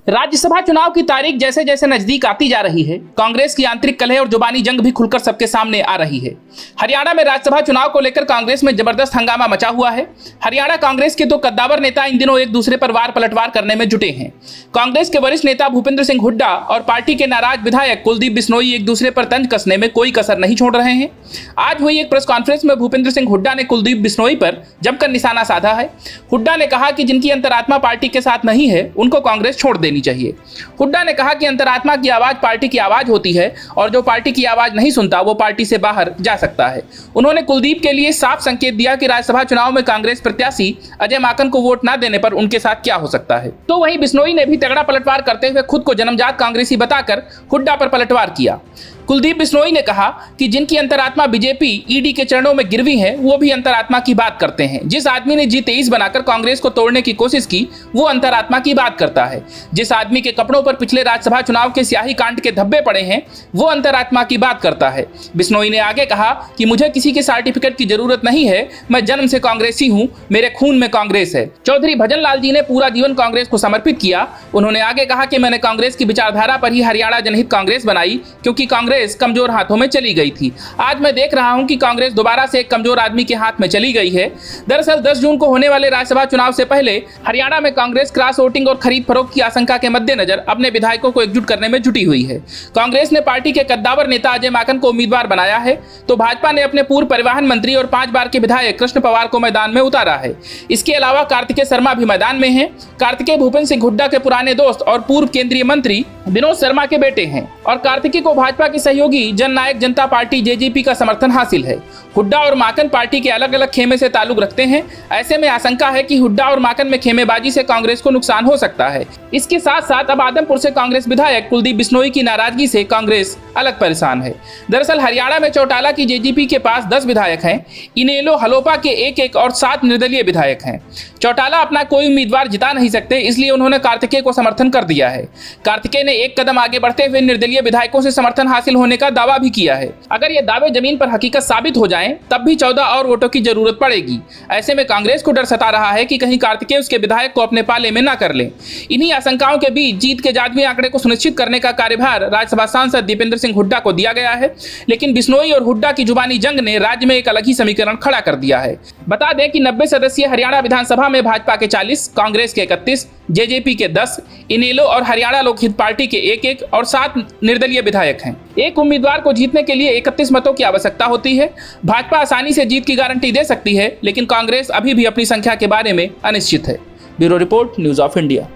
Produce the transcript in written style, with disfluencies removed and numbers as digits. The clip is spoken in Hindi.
राज्यसभा चुनाव की तारीख जैसे जैसे नजदीक आती जा रही है, कांग्रेस की आंतरिक कलह और जुबानी जंग भी खुलकर सबके सामने आ रही है। हरियाणा में राज्यसभा चुनाव को लेकर कांग्रेस में जबरदस्त हंगामा मचा हुआ है। हरियाणा कांग्रेस के दो कद्दावर नेता इन दिनों एक दूसरे पर वार पलटवार करने में जुटे हैं। कांग्रेस के वरिष्ठ नेता भूपेंद्र सिंह हुड्डा और पार्टी के नाराज विधायक कुलदीप बिश्नोई एक दूसरे पर तंज कसने में कोई कसर नहीं छोड़ रहे हैं। आज हुई एक प्रेस कॉन्फ्रेंस में भूपेंद्र सिंह हुड्डा ने कुलदीप बिश्नोई पर जमकर निशाना साधा है। हुड्डा ने कहा कि जिनकी अंतरात्मा पार्टी के साथ नहीं है उनको कांग्रेस छोड़ देनी चाहिए। हुड्डा ने कहा कि अंतरात्मा की आवाज पार्टी की आवाज होती है और जो पार्टी की आवाज नहीं सुनता वो पार्टी से बाहर जा सकता है। उन्होंने कुलदीप के लिए साफ संकेत दिया कि राज्यसभा चुनाव में कांग्रेस प्रत्याशी अजय माकन को वोट न देने पर उनके साथ क्या हो सकता है। तो वहीं बिश्नोई ने भी तगड़ा पलटवार करते हुए खुद को जन्मजात कांग्रेसी बताकर हुड्डा पर पलटवार किया। कुलदीप बिश्नोई ने कहा कि जिनकी अंतरात्मा बीजेपी ईडी के चरणों में गिरवी है वो भी अंतरात्मा की बात करते हैं। जिस आदमी ने G23 बनाकर कांग्रेस को तोड़ने की कोशिश की वो अंतरात्मा की बात करता है। जिस आदमी के कपड़ों पर पिछले राज्यसभा चुनाव के स्याही कांड के धब्बे पड़े हैं वो अंतरात्मा की बात करता है। बिश्नोई ने आगे कहा कि मुझे किसी के सर्टिफिकेट की जरूरत नहीं है, मैं जन्म से कांग्रेसी हूँ, मेरे खून में कांग्रेस है। चौधरी भजन लाल जी ने पूरा जीवन कांग्रेस को समर्पित किया। उन्होंने आगे कहा कि मैंने कांग्रेस की विचारधारा पर ही हरियाणा जनहित कांग्रेस बनाई क्योंकि कांग्रेस कमजोर हाथों में चली गई थी। आज मैं देख रहा हूं कि कांग्रेस दोबारा से एक कमजोर आदमी के हाथ में चली गई है। दरअसल 10 जून को होने वाले राज्यसभा चुनाव से पहले हरियाणा में कांग्रेस क्रॉस वोटिंग और खरीद फरोख्त की आशंका के मद्देनजर अपने विधायकों को एकजुट करने में जुटी हुई है। कांग्रेस ने पार्टी के कद्दावर नेता अजय माकन को उम्मीदवार बनाया है तो भाजपा ने अपने पूर्व परिवहन मंत्री और 5 बार के विधायक कृष्ण पवार को मैदान में उतारा है। इसके अलावा कार्तिकेय शर्मा भी मैदान में है। कार्तिकेय भूपेंद्र सिंह हुड्डा के पुराने दोस्त और पूर्व केंद्रीय मंत्री विनोद शर्मा के बेटे हैं और कार्तिकेय को भाजपा की सहयोगी जननायक जनता पार्टी JJP का समर्थन हासिल है। हुड्डा और माकन पार्टी के अलग अलग खेमे से ताल्लुक रखते हैं। ऐसे में आशंका है कि हुड्डा और माकन में खेमेबाजी से कांग्रेस को नुकसान हो सकता है। इसके साथ साथ अब आदमपुर से कांग्रेस विधायक कुलदीप बिश्नोई की नाराजगी से कांग्रेस अलग परेशान है। दरअसल हरियाणा में चौटाला की JJP के पास 10 विधायक हैं। इनेलो हलोपा के 1-1 और 7 निर्दलीय विधायक हैं। चौटाला अपना कोई उम्मीदवार जिता नहीं सकते, इसलिए उन्होंने कार्तिकेय को समर्थन कर दिया है। कार्तिकेय ने एक कदम आगे बढ़ते हुए निर्दलीय विधायकों से समर्थन हासिल होने का दावा भी किया है। अगर ये दावे जमीन पर हकीकत साबित हो जाएं, तब भी 14 और वोटों की जरूरत पड़ेगी। ऐसे में कांग्रेस को डर सता रहा है कि कहीं कार्तिकेय उसके विधायक को अपने पाले में न कर ले। इन्हीं आशंकाओं के बीच जीत के जादुई आंकड़े को सुनिश्चित करने का कार्यभार राज्यसभा सांसद दीपेंद्र सिंह हुड्डा को दिया गया है। लेकिन बिश्नोई और हुड्डा की जुबानी जंग ने राज्य में एक अलग ही समीकरण खड़ा कर दिया है। बता दें कि 90 सदस्यीय हरियाणा विधानसभा में भाजपा के 40, कांग्रेस के 31, JJP के 10, इनेलो और हरियाणा लोकहित पार्टी के 1-1 और 7 निर्दलीय विधायक हैं। एक उम्मीदवार को जीतने के लिए 31 मतों की आवश्यकता होती है। भाजपा आसानी से जीत की गारंटी दे सकती है, लेकिन कांग्रेस अभी भी अपनी संख्या के बारे में अनिश्चित है। Bureau report, news of India.